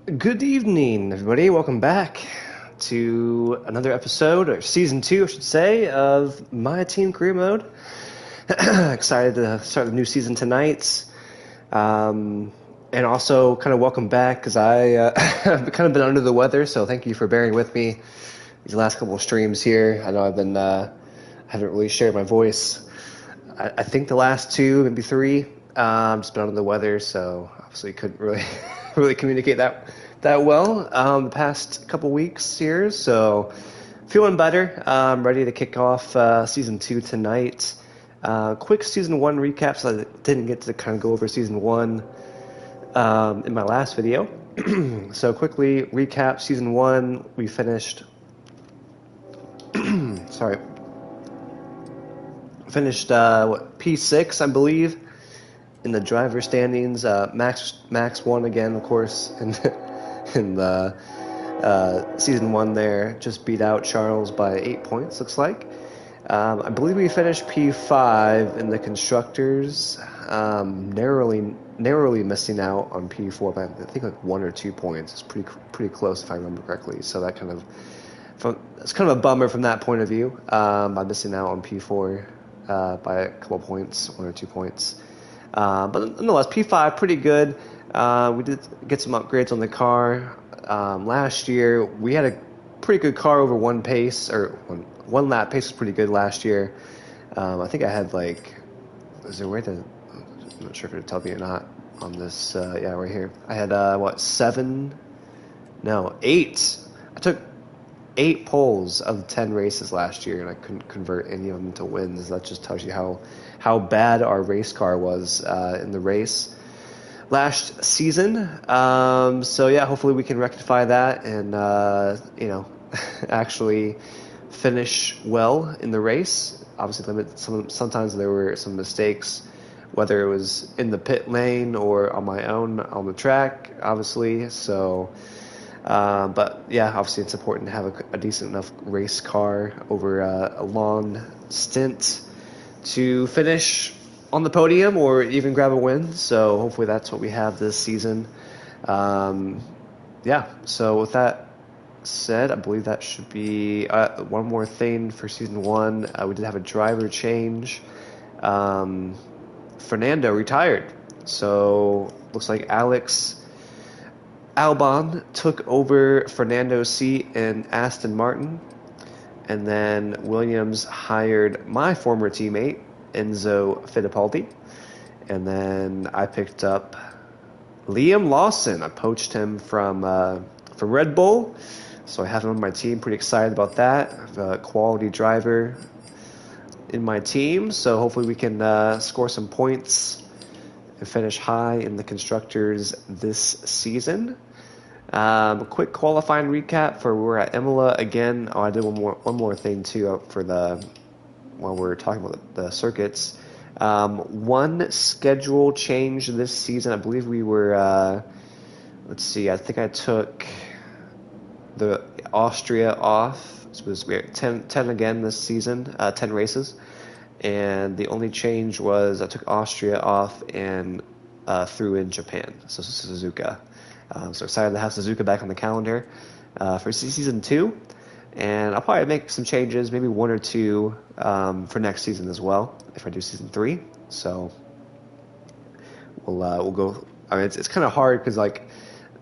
Good evening, everybody. Welcome back to another episode, or season two, I should say, of My Team Career Mode. Excited to start the new season tonight. And also kind of welcome back because I've kind of been under the weather, so thank you for bearing with me these last couple of streams here. I know haven't really shared my voice. I think the last two, maybe three, just been under the weather, so obviously couldn't really really communicate that well the past couple weeks here. So feeling better. Ready to kick off season two tonight. Quick season one recap, so I didn't get to kind of go over season one in my last video. So quickly recap season one. We finished. Sorry. Finished P6, I believe, in the driver standings. Max won again, of course, in the season one there. Just beat out Charles by 8 points, looks like. I believe we finished P5 in the constructors, narrowly missing out on P4 by I think like 1 or 2 points. It's pretty close if I remember correctly. So that it's kind of a bummer from that point of view, by missing out on P4 by a couple points, 1 or 2 points. But nonetheless, P5 pretty good. We did get some upgrades on the car. Last year we had a pretty good car over one lap pace was pretty good last year. I think I had is there a way to? I'm not sure if it'll tell me or not on this. Yeah, right here. I had 8. I took 8 poles of 10 races last year, and I couldn't convert any of them to wins. That just tells you how bad our race car was in the race last season. So yeah, hopefully we can rectify that and actually finish well in the race. Obviously, sometimes there were some mistakes, whether it was in the pit lane or on my own on the track, obviously. So. But yeah, obviously it's important to have a decent enough race car over a long stint to finish on the podium or even grab a win. So hopefully that's what we have this season. Yeah, so with that said, I believe that should be one more thing for season one. We did have a driver change. Fernando retired. So looks like Alex Albon took over Fernando's seat in Aston Martin, and then Williams hired my former teammate, Enzo Fittipaldi, and then I picked up Liam Lawson. I poached him from Red Bull, so I have him on my team. Pretty excited about that. I have a quality driver in my team, so hopefully we can score some points and finish high in the constructors this season. Quick qualifying recap for we're at Imola again. Oh, I did one more thing too while we're talking about the circuits. One schedule change this season. I believe we were. Let's see. I think I took the Austria off. So we had 10 again this season. 10 races, and the only change was I took Austria off and threw in Japan. So Suzuka. So excited to have Suzuka back on the calendar for season two, and I'll probably make some changes, maybe 1 or 2 for next season as well if I do season 3. So we'll go. I mean, it's kind of hard because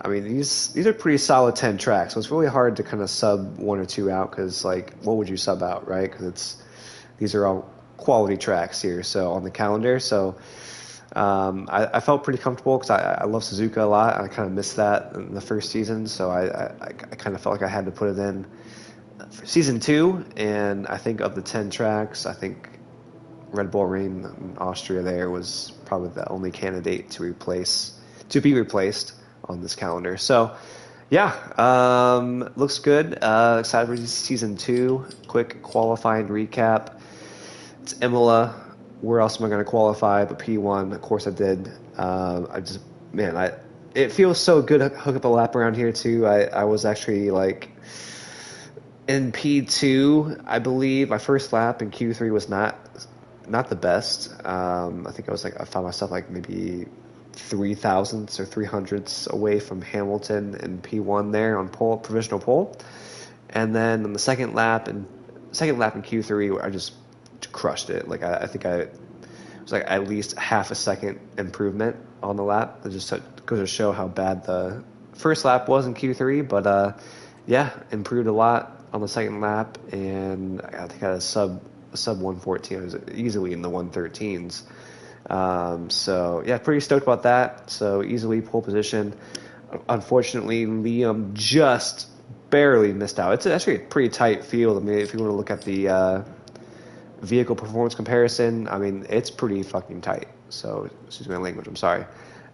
these are pretty solid 10 tracks, so it's really hard to kind of sub 1 or 2 out because what would you sub out, right? Because these are all quality tracks here, so on the calendar, so. I felt pretty comfortable because I love Suzuka a lot. I kind of missed that in the first season, so I kind of felt like I had to put it in for season 2. And I think of the 10 tracks, I think Red Bull Ring in Austria there was probably the only candidate to be replaced on this calendar. So yeah, looks good. Excited for season 2. Quick qualifying recap. It's Imola. Where else am I going to qualify? But P1, of course I did. It feels so good to hook up a lap around here too. I was actually in P2, I believe. My first lap in Q3 was not the best. I think I found myself maybe three thousandths or 300ths away from Hamilton and P1 there on provisional pole. And then on the second lap in Q3, I just crushed it. Like I think it was like at least half a second improvement on the lap. It just goes to show how bad the first lap was in Q3, but yeah, improved a lot on the second lap, and I think I had a sub 114. I was easily in the 113s. So yeah, pretty stoked about that. So easily pole position. Unfortunately, Liam just barely missed out. It's actually a pretty tight field. I mean, if you want to look at the vehicle performance comparison, I mean, it's pretty fucking tight. So, excuse my language, I'm sorry.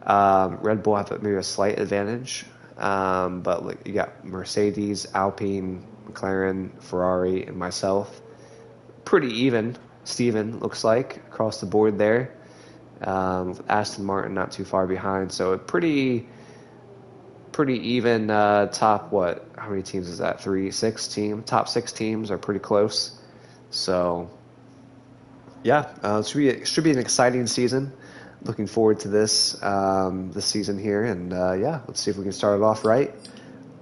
Red Bull have maybe a slight advantage, but like, you got Mercedes, Alpine, McLaren, Ferrari, and myself. Pretty even, Steven, looks like, across the board there. Aston Martin not too far behind, so a pretty even top, how many teams is that? 6 team. Top 6 teams are pretty close. So, yeah, it should be an exciting season. Looking forward to this season here, and yeah, let's see if we can start it off right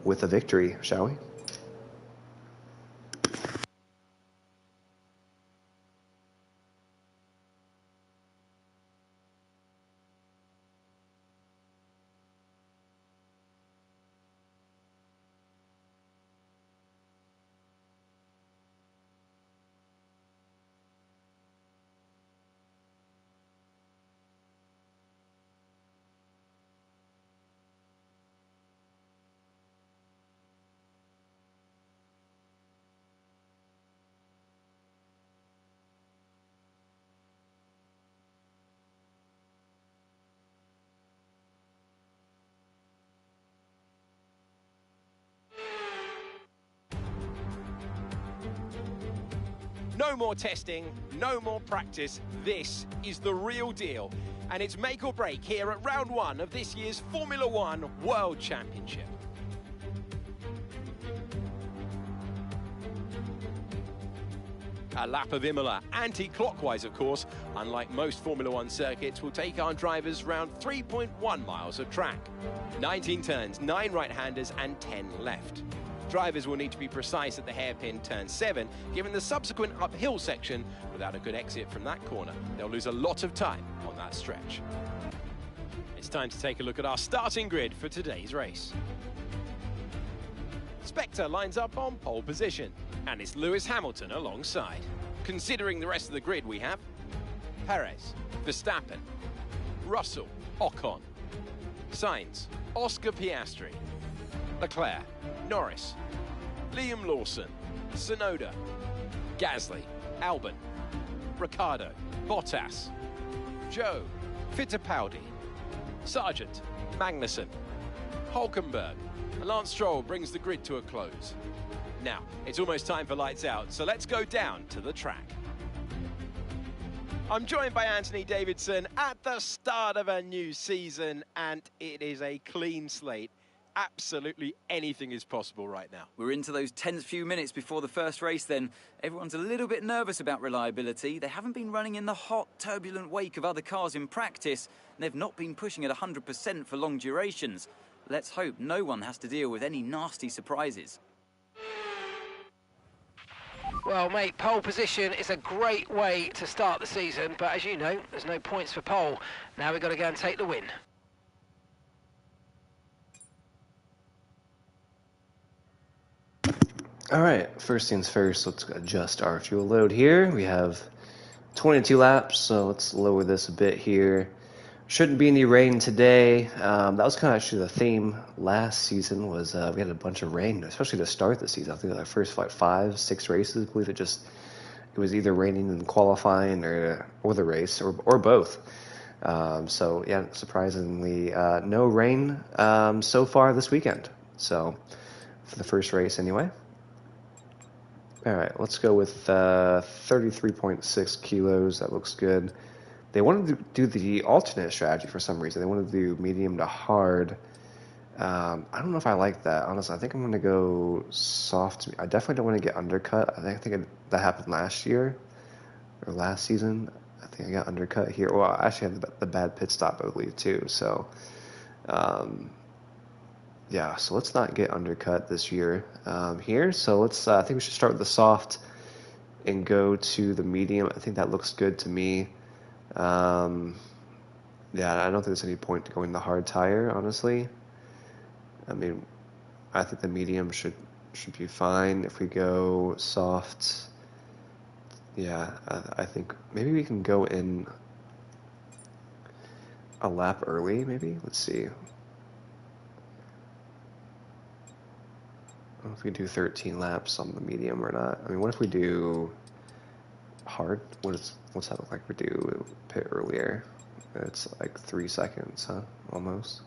with a victory, shall we? No more testing, no more practice. This is the real deal. And it's make or break here at round 1 of this year's Formula One World Championship. A lap of Imola, anti-clockwise of course, unlike most Formula One circuits, will take our drivers round 3.1 miles of track. 19 turns, 9 right-handers and 10 left. Drivers will need to be precise at the hairpin turn 7, given the subsequent uphill section. Without a good exit from that corner, they'll lose a lot of time on that stretch. It's time to take a look at our starting grid for today's race. Spectre lines up on pole position, and it's Lewis Hamilton alongside. Considering the rest of the grid, we have Perez, Verstappen, Russell, Ocon, Sainz, Oscar Piastri, Leclerc, Norris, Liam Lawson, Tsunoda, Gasly, Albon, Ricciardo, Bottas, Joe, Fittipaldi, Sargent, Magnussen, Hulkenberg, and Lance Stroll brings the grid to a close. Now, it's almost time for lights out, so let's go down to the track. I'm joined by Anthony Davidson at the start of a new season, and it is a clean slate. Absolutely anything is possible right now. We're into those tense few minutes before the first race then. Everyone's a little bit nervous about reliability. They haven't been running in the hot, turbulent wake of other cars in practice, and they've not been pushing at 100% for long durations. Let's hope no one has to deal with any nasty surprises. Well, mate, pole position is a great way to start the season, but as you know, there's no points for pole. Now we've got to go and take the win. All right, first things first, let's adjust our fuel load here. We have 22 laps, so let's lower this a bit here. Shouldn't be any rain today. That was kind of actually the theme last season, was we had a bunch of rain, especially to start the season. I think the first 5, 6 races, I believe it was either raining in qualifying or the race or both. So yeah, surprisingly, no rain so far this weekend. So for the first race anyway. All right, let's go with 33.6 kilos. That looks good. They wanted to do the alternate strategy for some reason. They wanted to do medium to hard. I don't know if I like that, honestly. I think I'm going to go soft. I definitely don't want to get undercut. I think that happened last year or last season. I think I got undercut here. Well, I actually had the bad pit stop, I believe, too. So, yeah, so let's not get undercut this year here. So let's, I think we should start with the soft and go to the medium. I think that looks good to me. Yeah, I don't think there's any point to going the hard tire, honestly. I mean, I think the medium should be fine. If we go soft, yeah, I think maybe we can go in a lap early, maybe? Let's see. I don't know if we do 13 laps on the medium or not. I mean, what if we do hard? What's that look like? We do pit earlier. It's like 3 seconds, huh? Almost.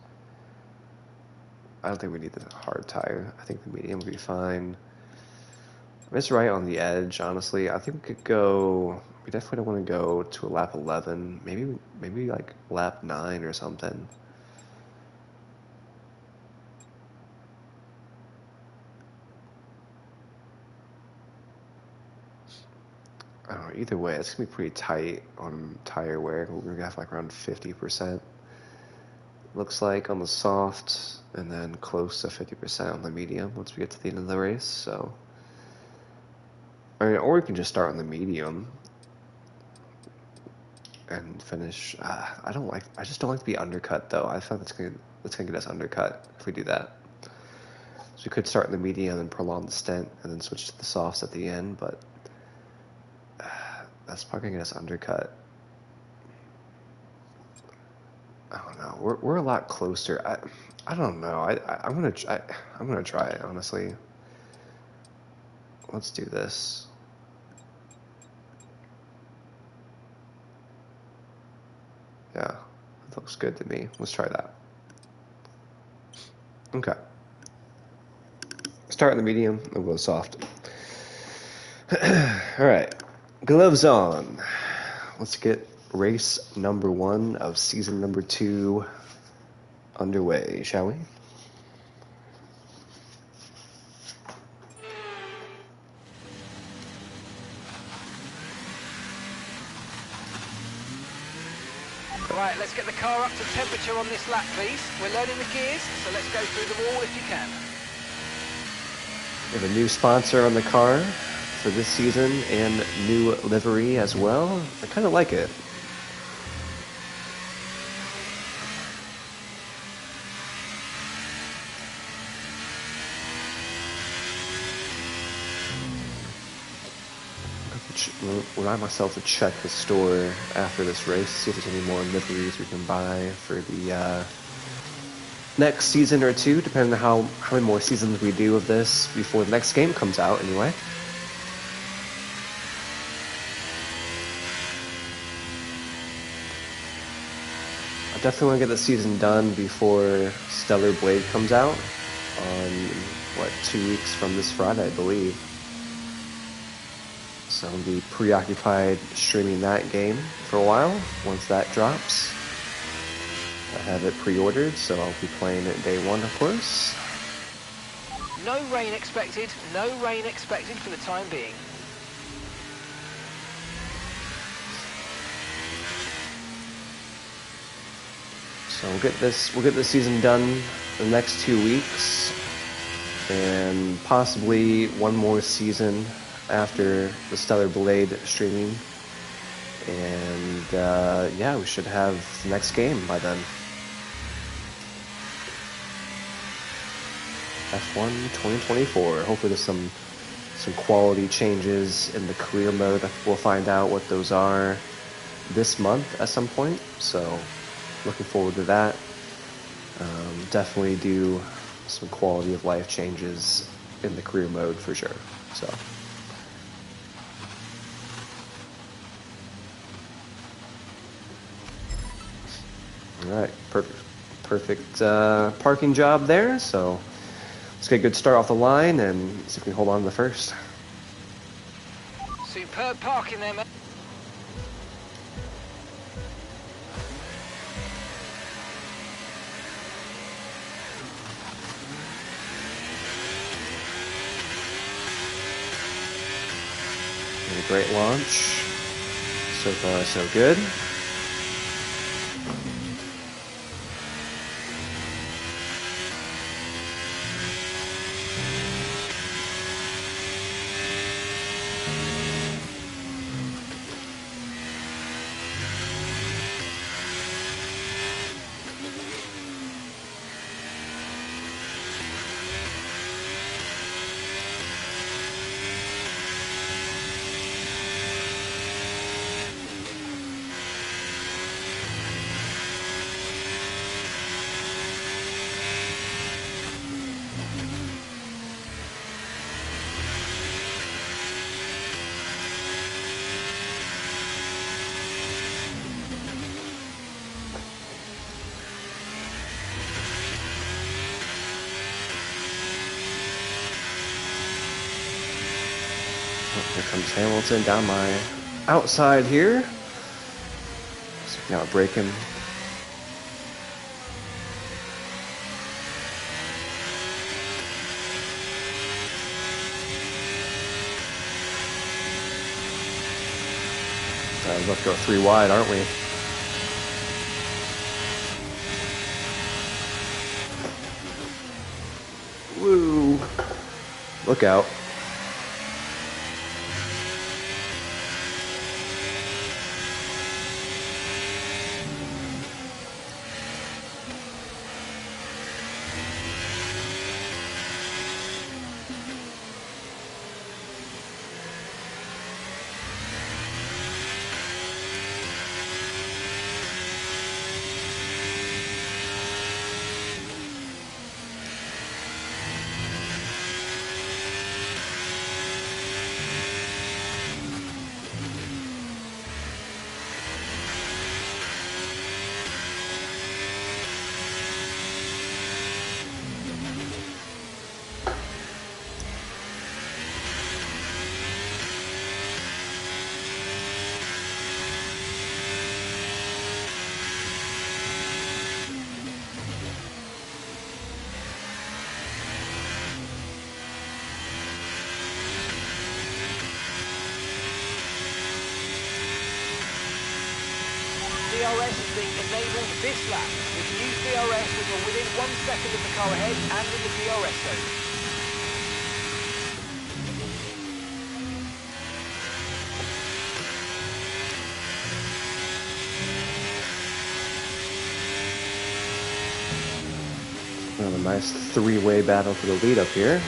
I don't think we need the hard tire. I think the medium will be fine. It's right on the edge, honestly. I think we could go. We definitely don't want to go to a lap 11. Maybe like lap 9 or something. I don't know. Either way, it's gonna be pretty tight on tire wear. We're gonna have like around 50%. Looks like on the soft, and then close to 50% on the medium once we get to the end of the race. So, I mean, or we can just start on the medium and finish. I just don't like to be undercut though. I thought that's gonna get us undercut if we do that. So we could start in the medium and prolong the stint, and then switch to the softs at the end. But that's probably gonna get us undercut. I don't know. We're a lot closer. I don't know. I'm gonna try it, honestly. Let's do this. Yeah, that looks good to me. Let's try that. Okay. Start in the medium and go soft. All right. Gloves on. Let's get race number 1 of season number 2 underway, shall we? Right, let's get the car up to temperature on this lap, please. We're learning the gears, so let's go through them all if you can. We have a new sponsor on the car for this season and new livery as well. I kind of like it. Remind myself to check the store after this race, see if there's any more liveries we can buy for the next season or two, depending on how many more seasons we do of this before the next game comes out, anyway. I definitely want to get the season done before Stellar Blade comes out on, 2 weeks from this Friday, I believe. So I'll be preoccupied streaming that game for a while once that drops. I have it pre-ordered, so I'll be playing it day 1, of course. No rain expected for the time being. So we'll get this season done in the next 2 weeks, and possibly one more season after the Stellar Blade streaming, and yeah, we should have the next game by then. F1 2024. Hopefully there's some quality changes in the career mode. We'll find out what those are this month at some point, so looking forward to that. Definitely do some quality of life changes in the career mode for sure. So. All right, perfect parking job there. So let's get a good start off the line and see if we can hold on to the first. Superb parking there, mate. A great launch. So far, so good. Here comes Hamilton down my outside here. So we can outbrake him. We're about to go 3 wide, aren't we? Woo! Look out. DRS is being enabled this lap. You can use DRS when you're within 1 second of the car ahead and in the DRS zone. A nice 3-way battle for the lead up here.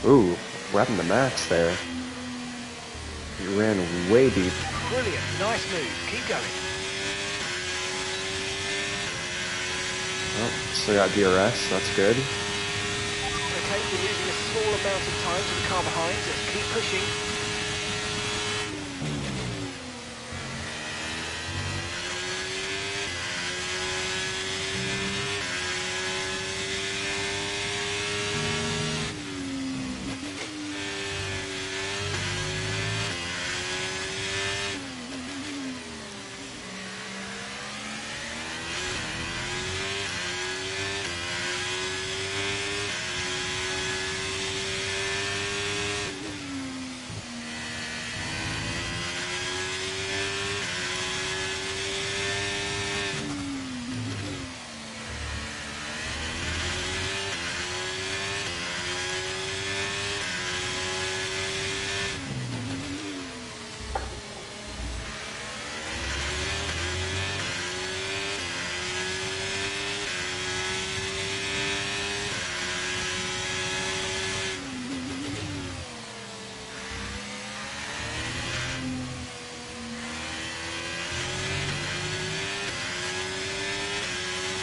Ooh, wrapping the max there. He ran way deep. Brilliant, nice move, keep going. Oh, still got DRS, that's good. Okay, we're losing a small amount of time to the car behind, let's keep pushing.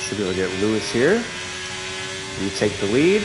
Should be able to get Lewis here. We take the lead.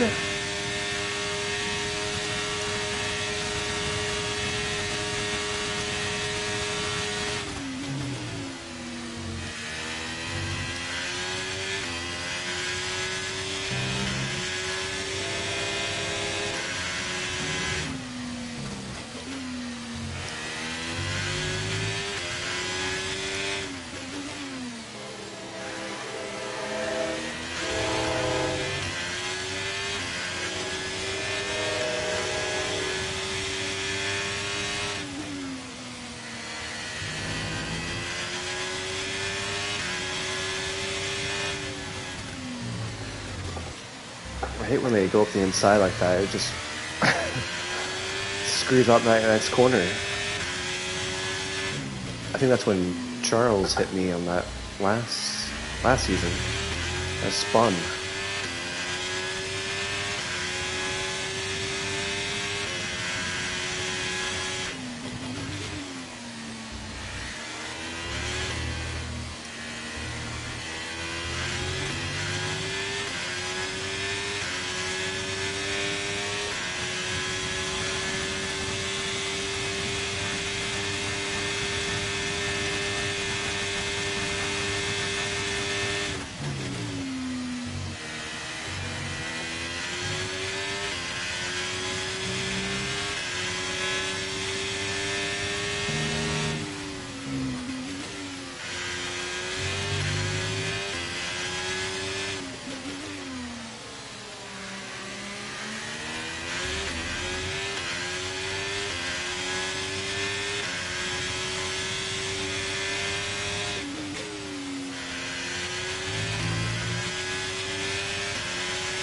I hate when they go up the inside like that. It just screws up that next corner. I think that's when Charles hit me on that last season. I spun.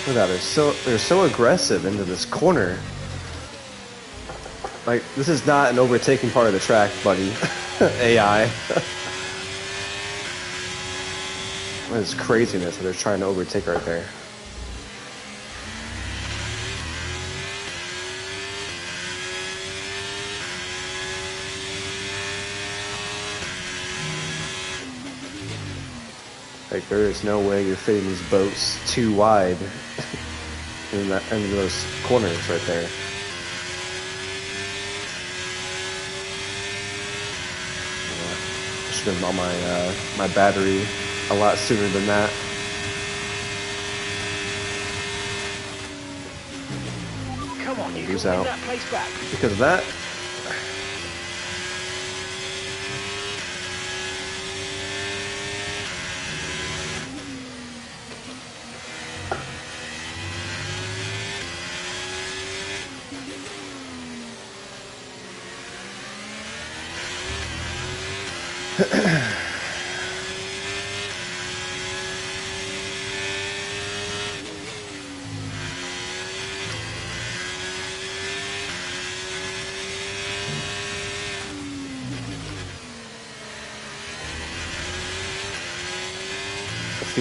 Look at that, they're so aggressive into this corner. Like, this is not an overtaking part of the track, buddy. AI. What is craziness that they're trying to overtake right there. Like, there is no way you're fitting these boats too wide in those corners right there. I should have been on my battery a lot sooner than that. Come on, you can Lose win out that place back. because of that. The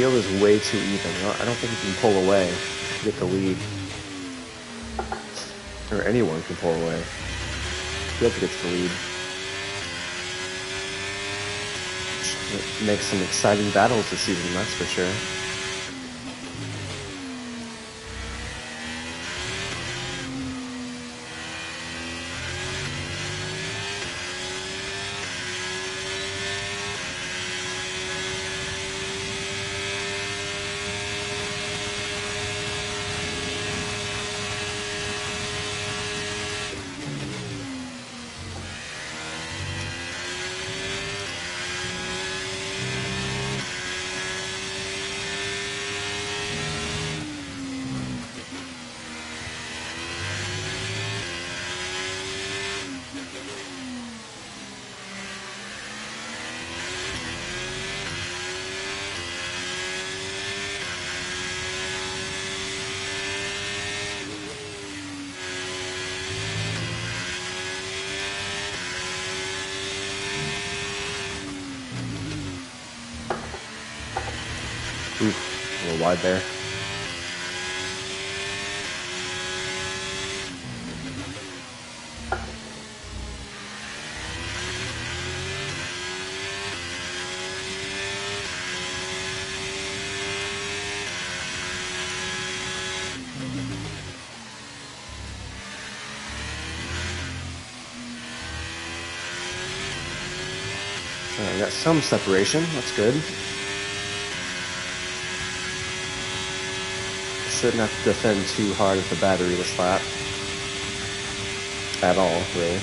field is way too even. I don't think you can pull away to get the lead. Or anyone can pull away. You have to get the lead. Make some exciting battles this season, that's for sure. Oof, a little wide there. We got some separation. That's good. Shouldn't have to defend too hard with the battery this lap. At all, really.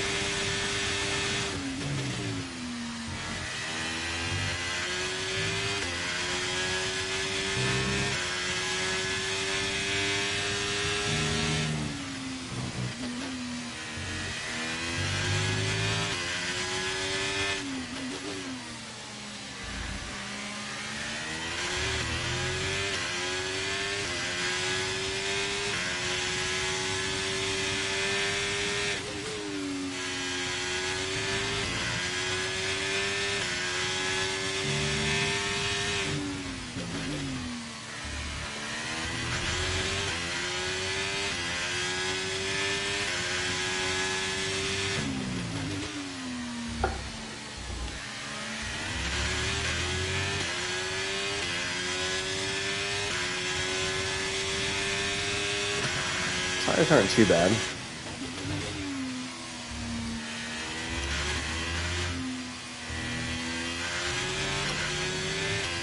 Tires aren't too bad.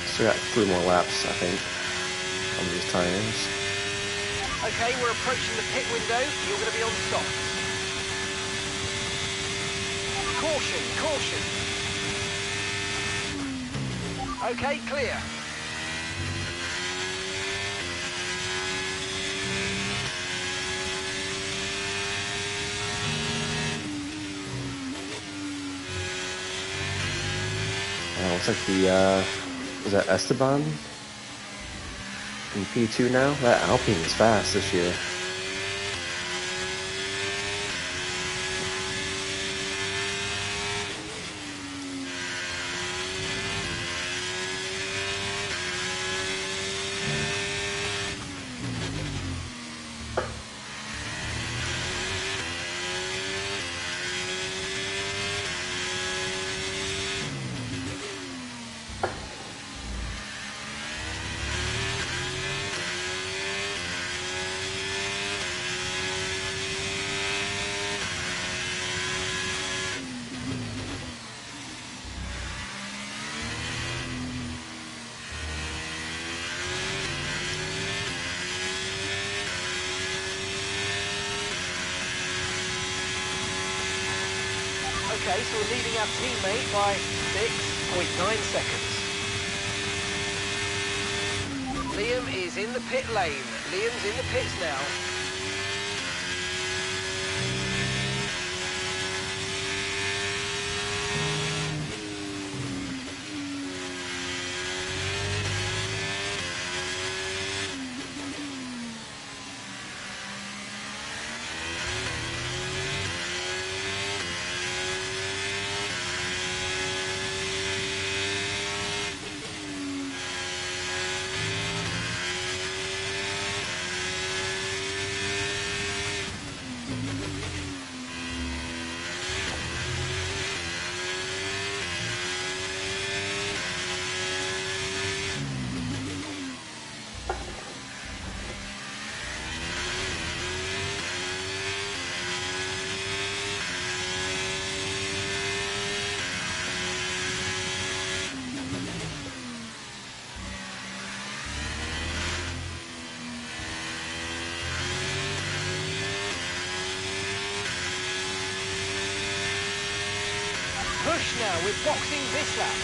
Still got 3 more laps, I think, on these tires. Okay, we're approaching the pit window. You're going to be on softs. Caution, caution. Okay, clear. Looks like the, is that Esteban in P2 now? That Alpine is fast this year. Okay, so we're leading our teammate by 6.9 seconds. Liam is in the pit lane. Liam's in the pits now. Push now, we're boxing this lap.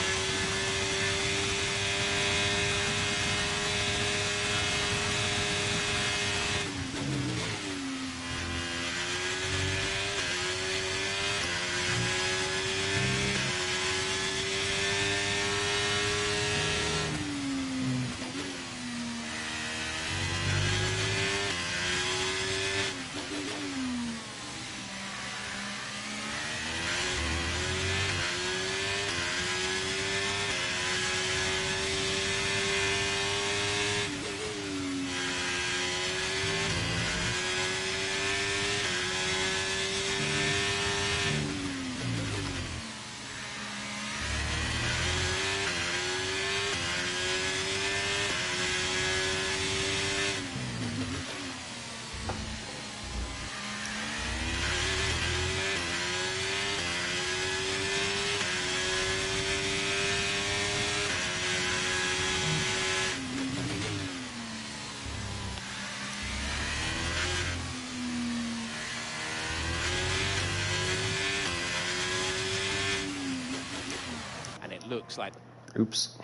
looks like. Oops.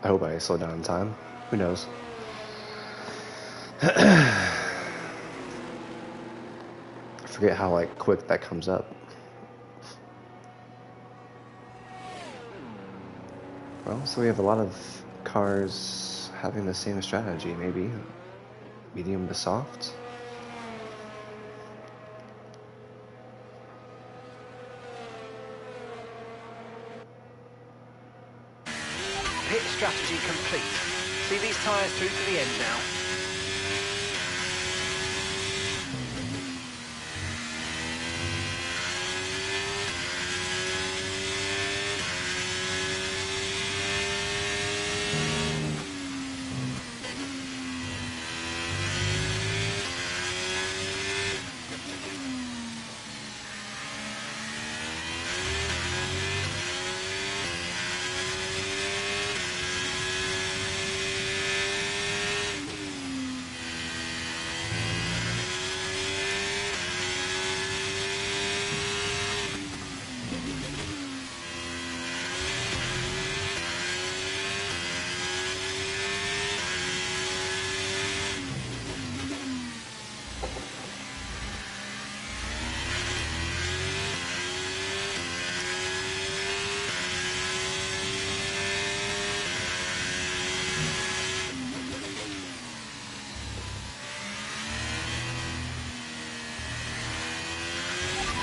I hope I slow down in time. Who knows? I forget how like quick that comes up. Well, so we have a lot of cars having the same strategy, maybe. Medium to soft. Pit strategy complete. See these tyres through to the end now.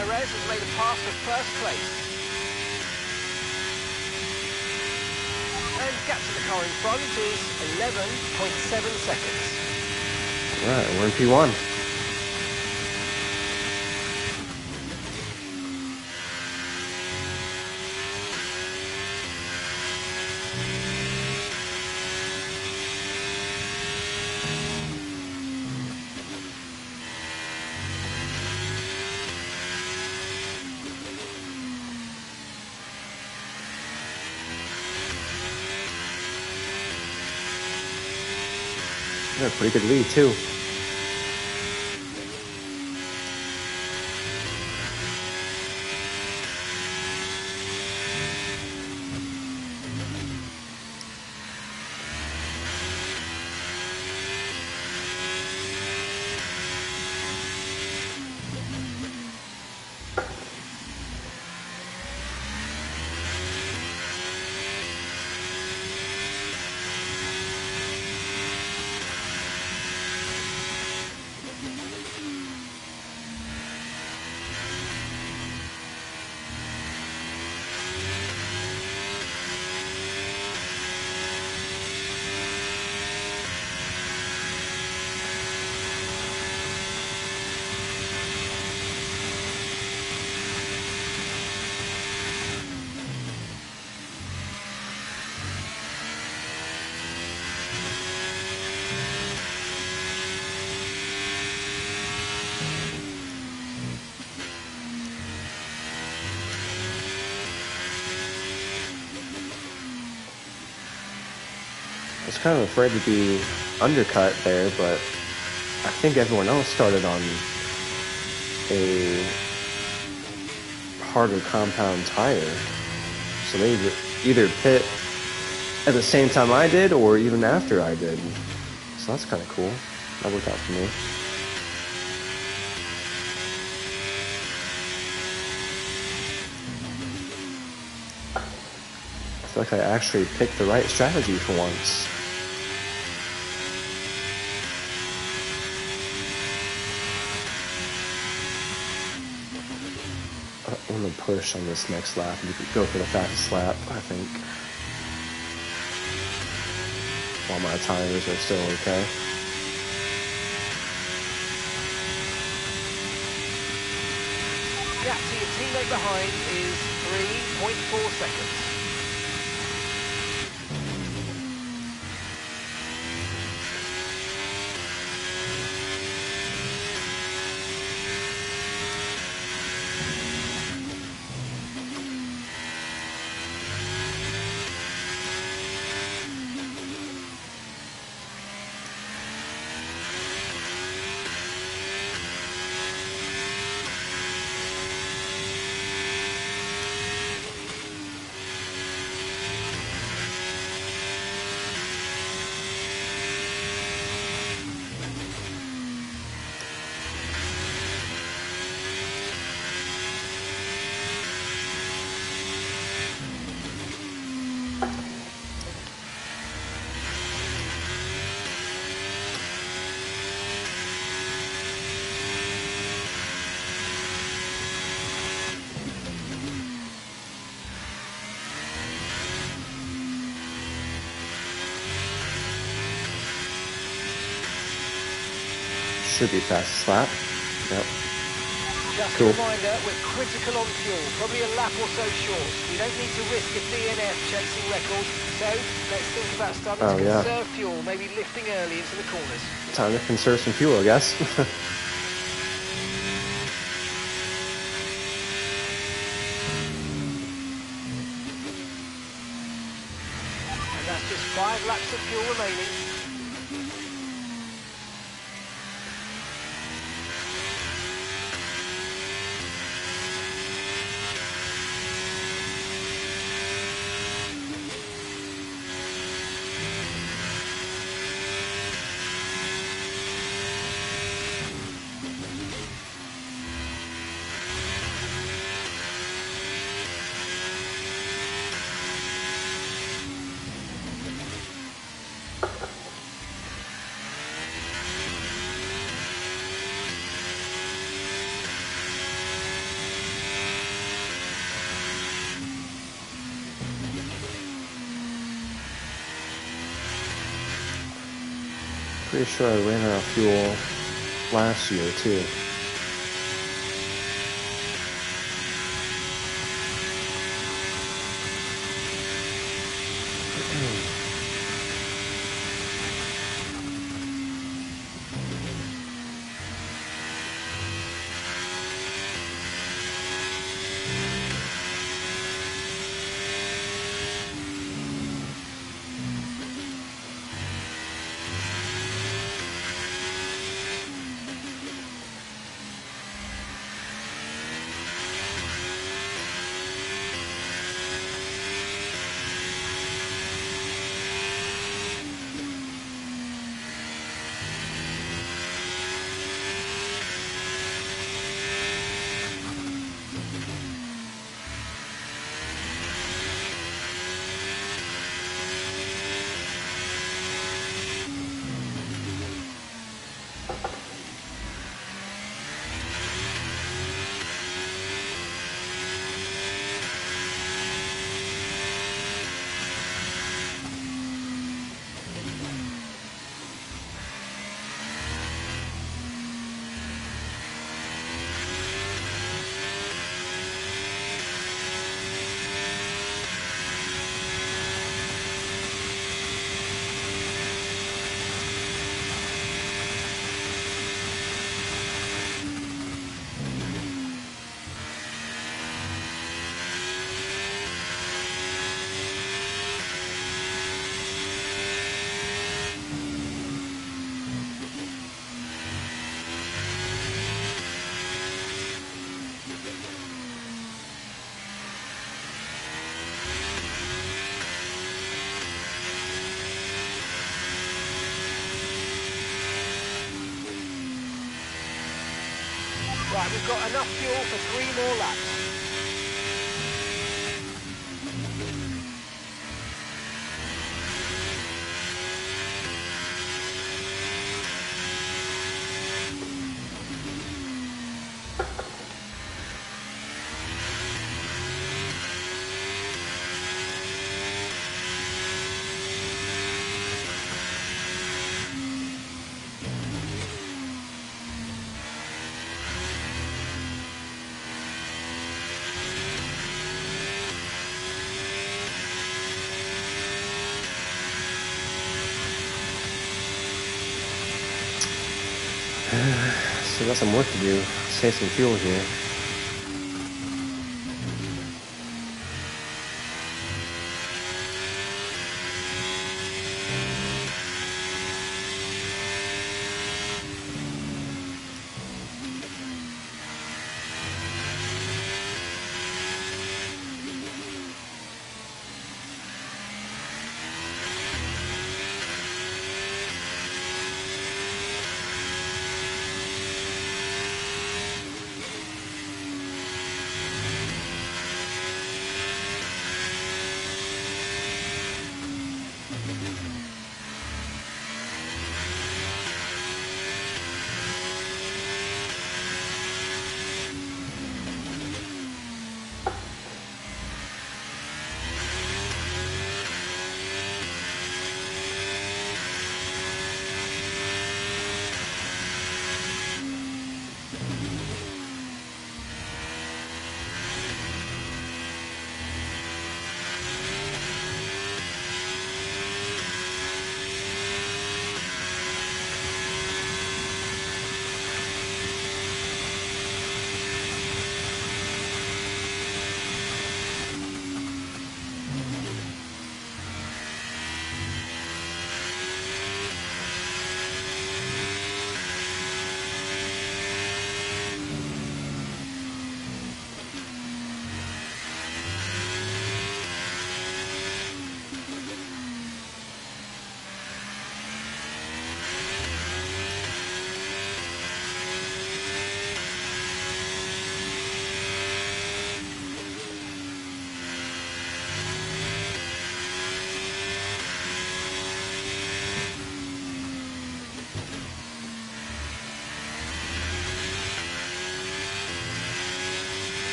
Perez has made a pass for first place. And gap to the car in front is 11.7 seconds. Alright, we're in P1. Yeah, pretty good lead too. I was kind of afraid to be undercut there, but I think everyone else started on a harder compound tire. So they either pit at the same time I did or even after I did. So that's kind of cool. That worked out for me. I feel like I actually picked the right strategy for once. I'm gonna push on this next lap. You could go for the fastest lap, I think. While my tires are still okay. Gap to your teammate behind is 3.4 seconds. Should be fastest lap. Yep. Just Cool. a reminder, we're critical on fuel, probably a lap or so short. We don't need to risk a DNF chasing records, so let's think about starting to conserve fuel, maybe lifting early into the corners. Time to conserve some fuel, I guess. And that's just 5 laps of fuel remaining. Pretty sure I ran out of fuel last year too. Right, we've got enough fuel for 3 more laps. Still got some work to do. Save some fuel here.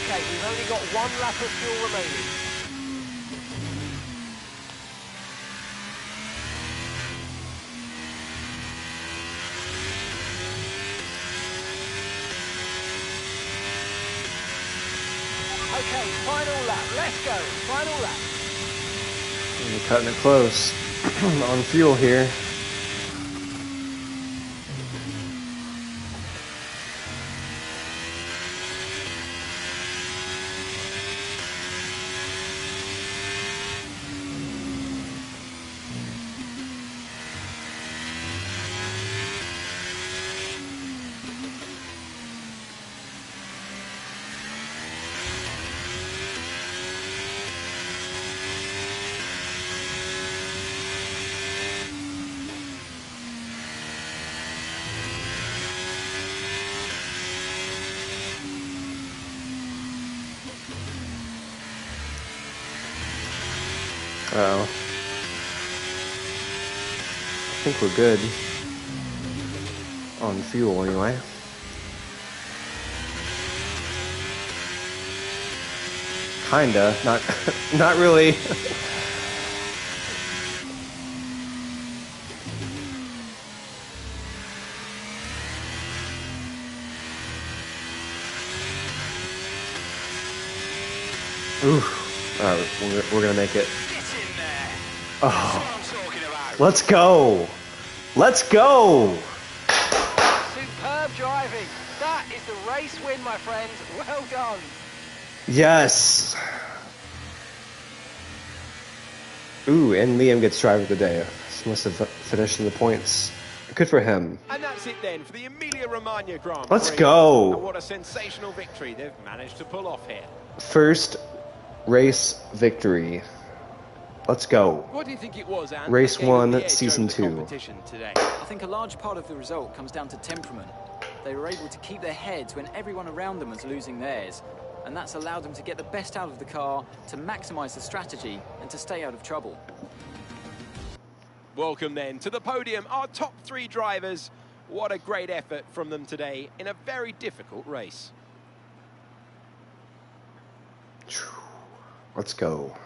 Okay, we've only got 1 lap of fuel remaining. Okay, final lap. Let's go. Final lap. We're cutting it close on fuel here. Uh-oh. I think we're good on fuel anyway. Kinda, not really. Ooh, all right, we're gonna make it. Oh, let's go! Let's go! Superb driving. That is the race win, my friends. Well done. Yes. Ooh, and Liam gets driver of the day. He must have finished in the points. Good for him. And that's it then for the Emilia-Romagna Grand Prix. Let's go! And what a sensational victory they've managed to pull off here. First race victory. Let's go. What do you think it was, Anne? Race that gave them the 1, edge Season over the 2. competition today? I think a large part of the result comes down to temperament. They were able to keep their heads when everyone around them was losing theirs, and that's allowed them to get the best out of the car, to maximise the strategy, and to stay out of trouble. Welcome then to the podium, our top 3 drivers. What a great effort from them today in a very difficult race. Let's go.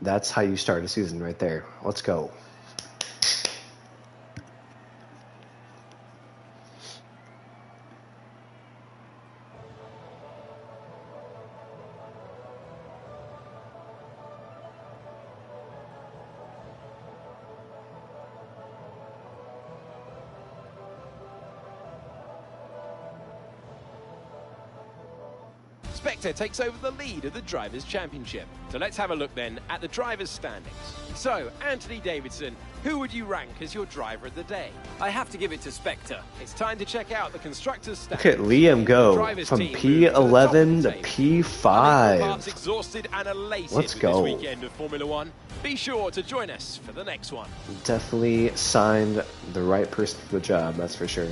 That's how you start a season right there. Let's go. Spectre takes over the lead of the Drivers' Championship. So let's have a look then at the drivers' standings. So, Anthony Davidson, who would you rank as your driver of the day? I have to give it to Spectre. It's time to check out the constructors' standings. Look at Liam go from P11 to P5. Exhausted and elated Let's go. this weekend of Formula One. Be sure to join us for the next one. Definitely signed the right person for the job, that's for sure.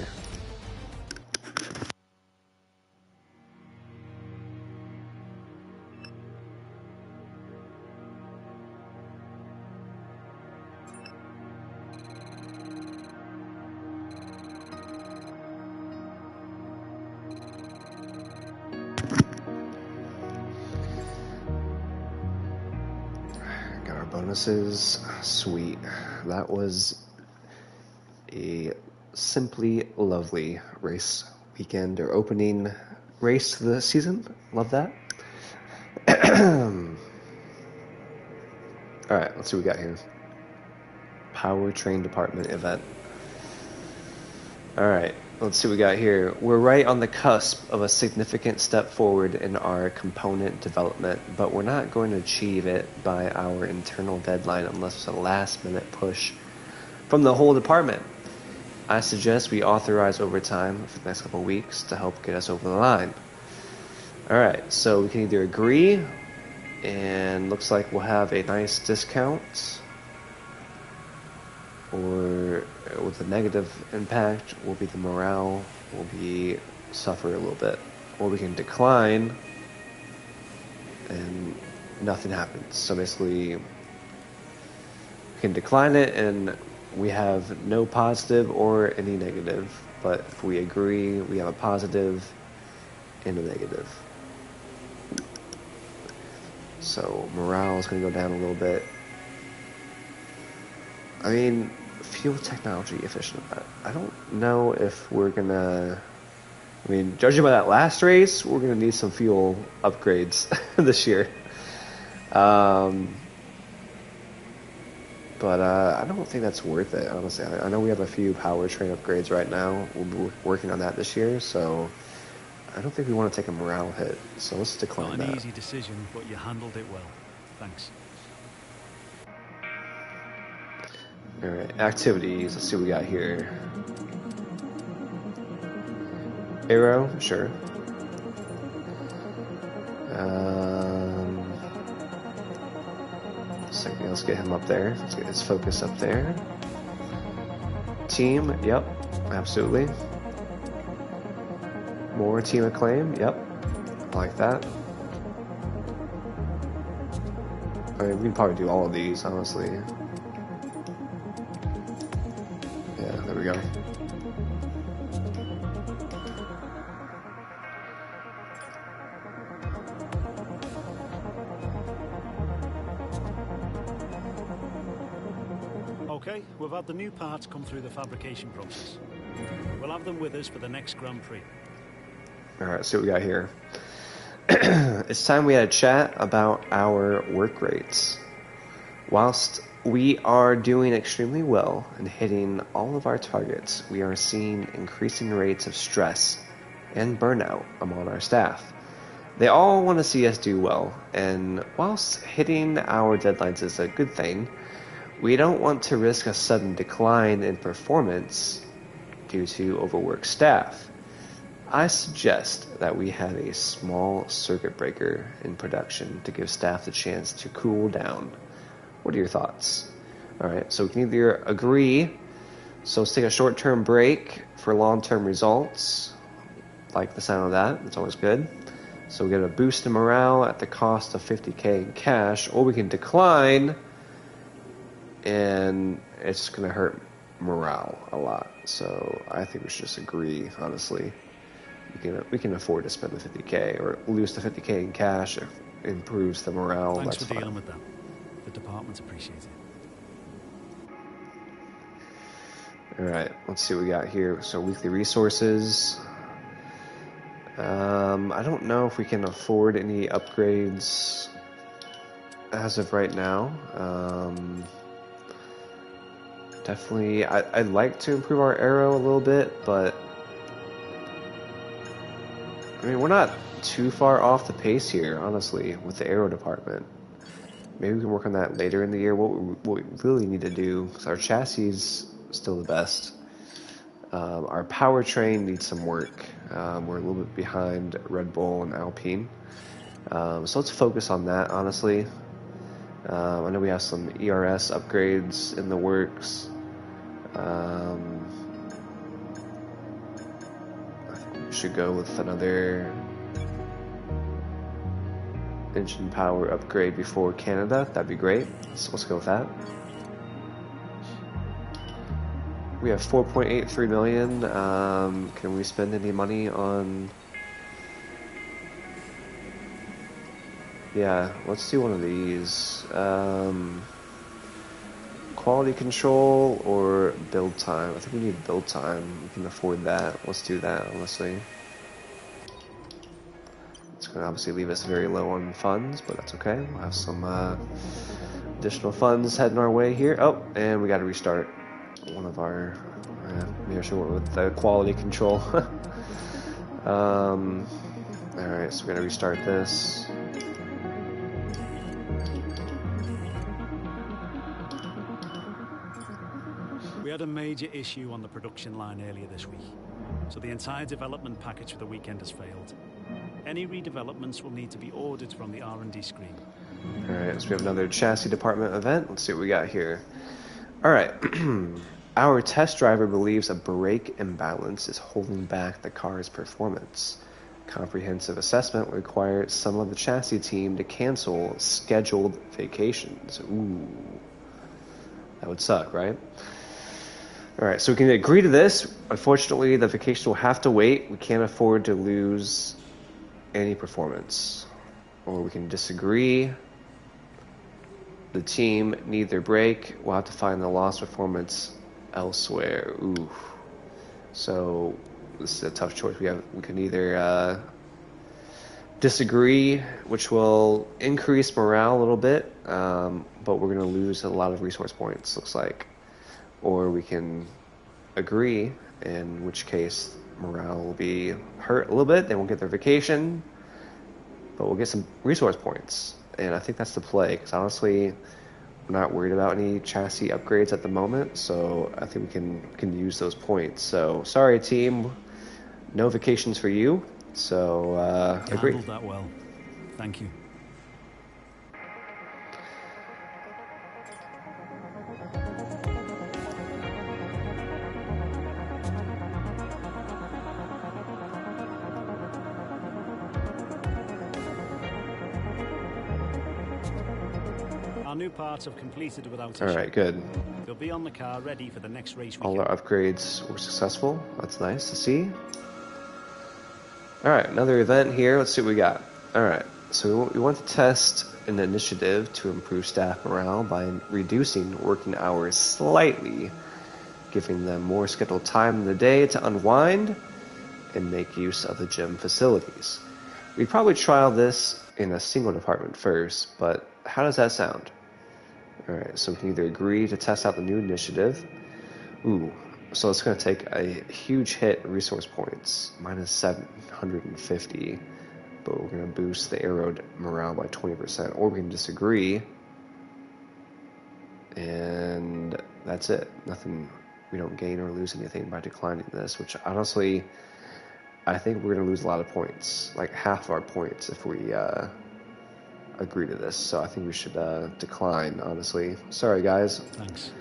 Bonuses, sweet. That was a simply lovely race weekend or opening race to the season. Love that. All right, let's see what we got here. Powertrain department event. All right, let's see what we got here. We're right on the cusp of a significant step forward in our component development, but we're not going to achieve it by our internal deadline unless it's a last-minute push from the whole department. I suggest we authorize overtime for the next couple of weeks to help get us over the line. All right, so we can either agree, and looks like we'll have a nice discount, or with a negative impact will be the morale will be suffer a little bit, or we can decline and nothing happens. So basically we can decline it and we have no positive or any negative, but if we agree we have a positive, in the negative. So morale is going to go down a little bit. I mean, fuel technology efficient. I don't know if we're going to... I mean, judging by that last race, we're going to need some fuel upgrades this year. But I don't think that's worth it, honestly. I know we have a few powertrain upgrades right now. We'll be working on that this year, so I don't think we want to take a morale hit. So let's decline that. Not an easy decision, but you handled it well. Thanks. All right, activities. Let's see what we got here. Aero, sure. Second, let's get him up there. Let's get his focus up there. Team, yep, absolutely. More team acclaim, yep. I like that. I mean, we can probably do all of these, honestly. Yeah, there we go. Okay, we've had the new parts come through the fabrication process. We'll have them with us for the next Grand Prix. Alright, let's see what we got here. It's time we had a chat about our work rates. Whilst we are doing extremely well and hitting all of our targets, we are seeing increasing rates of stress and burnout among our staff. They all want to see us do well, and whilst hitting our deadlines is a good thing, we don't want to risk a sudden decline in performance due to overworked staff. I suggest that we have a small circuit breaker in production to give staff the chance to cool down. What are your thoughts? Alright, so we can either agree, so let's take a short-term break for long-term results. Like the sound of that, it's always good. So we get a boost in morale at the cost of 50k in cash, or we can decline, and it's going to hurt morale a lot. So I think we should just agree, honestly. We can afford to spend the 50k or lose the 50k in cash if it improves the morale. Thanks That's for dealing fine. with that. The department's appreciated. Alright, let's see what we got here. So weekly resources. I don't know if we can afford any upgrades as of right now. Definitely, I'd like to improve our aero a little bit, but I mean, we're not too far off the pace here, honestly, with the aero department. Maybe we can work on that later in the year. What we really need to do, because our chassis is still the best. Our powertrain needs some work. We're a little bit behind Red Bull and Alpine. So let's focus on that, honestly. I know we have some ERS upgrades in the works. I think we should go with another engine power upgrade before Canada. That'd be great. So let's go with that. We have 4.83 million. Can we spend any money on... Yeah, let's do one of these. Quality control or build time. I think we need build time. We can afford that. Let's do that, honestly. It's going to obviously leave us very low on funds, but that's okay. We'll have some additional funds heading our way here. Oh, and we got to restart one of our... maybe I should work with the quality control. Alright, so we're going to restart this. We had a major issue on the production line earlier this week, so the entire development package for the weekend has failed. Any redevelopments will need to be ordered from the R&D screen. Alright, so we have another chassis department event. Let's see what we got here. Alright, our test driver believes a brake imbalance is holding back the car's performance. Comprehensive assessment requires some of the chassis team to cancel scheduled vacations. Ooh, that would suck, right? Alright, so we can agree to this. Unfortunately, the vacation will have to wait. We can't afford to lose any performance. Or we can disagree. The team need their break. We'll have to find the lost performance elsewhere. Ooh. So this is a tough choice. We can either disagree, which will increase morale a little bit, but we're going to lose a lot of resource points, looks like. Or we can agree, in which case morale will be hurt a little bit. They won't get their vacation, but we'll get some resource points. And I think that's the play, because honestly, I'm not worried about any chassis upgrades at the moment, so I think we can use those points. So sorry, team, no vacations for you. So agree. Handled that well. Thank you. Our new parts have completed without issue. All right, good. They'll be on the car ready for the next race All weekend. our upgrades were successful. That's nice to see. All right, another event here. Let's see what we got. All right, so we want to test an initiative to improve staff morale by reducing working hours slightly, giving them more scheduled time in the day to unwind and make use of the gym facilities. We'd probably trial this in a single department first, but how does that sound? All right, so we can either agree to test out the new initiative. Ooh, so it's going to take a huge hit in resource points, minus 750, but we're going to boost the aero morale by 20%, or we can disagree, and that's it. Nothing, we don't gain or lose anything by declining this, which honestly, I think we're going to lose a lot of points, like half our points if we agree to this, so I think we should decline, honestly. Sorry, guys. Thanks.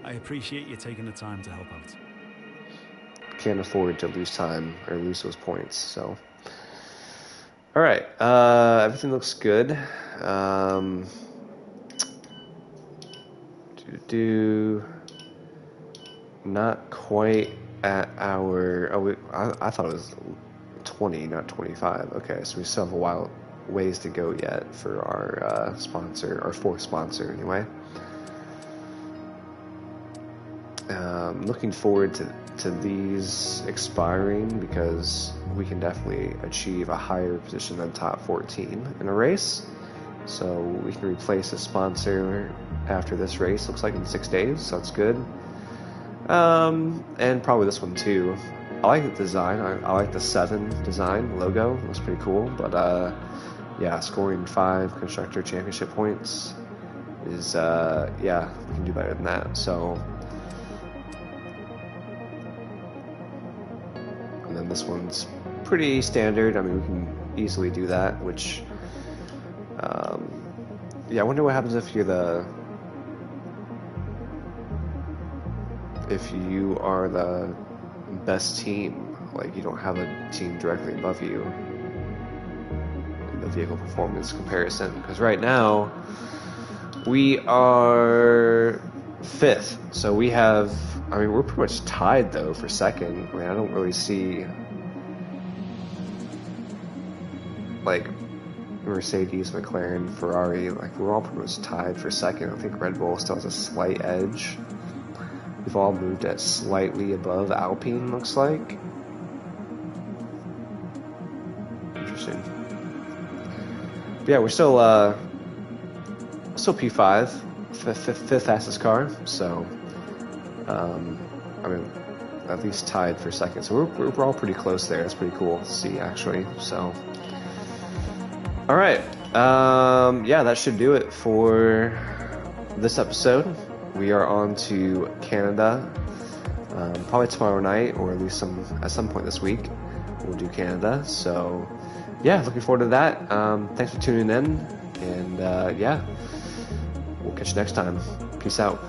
I appreciate you taking the time to help out. Can't afford to lose time or lose those points, so. All right, everything looks good. Not quite at our, I thought it was 20, not 25. Okay, so we still have a while ways to go yet for our sponsor, our fourth sponsor anyway. Looking forward to these expiring, because we can definitely achieve a higher position than top 14 in a race. So we can replace a sponsor after this race, looks like in 6 days, so that's good. And probably this one too. I like the design. I like the 7 design logo. It looks pretty cool, but yeah, scoring 5 constructor championship points is yeah, we can do better than that. So, and then this one's pretty standard. I mean, we can easily do that, which yeah, I wonder what happens if you're if you are the best team, like you don't have a team directly above you in the vehicle performance comparison. Because right now we are 5th, so we have, I mean, we're pretty much tied though for 2nd. I mean, I don't really see like Mercedes, McLaren, Ferrari, like we're all pretty much tied for 2nd. I think Red Bull still has a slight edge. We've all moved at slightly above Alpine, looks like. Interesting. But yeah, we're still P5, fifth fastest car. So, I mean, at least tied for 2nd. So we're all pretty close there. It's pretty cool to see, actually. So, all right. Yeah, that should do it for this episode. We are on to Canada, probably tomorrow night, or at least at some point this week, we'll do Canada. So, yeah, looking forward to that. Thanks for tuning in, and yeah, we'll catch you next time. Peace out.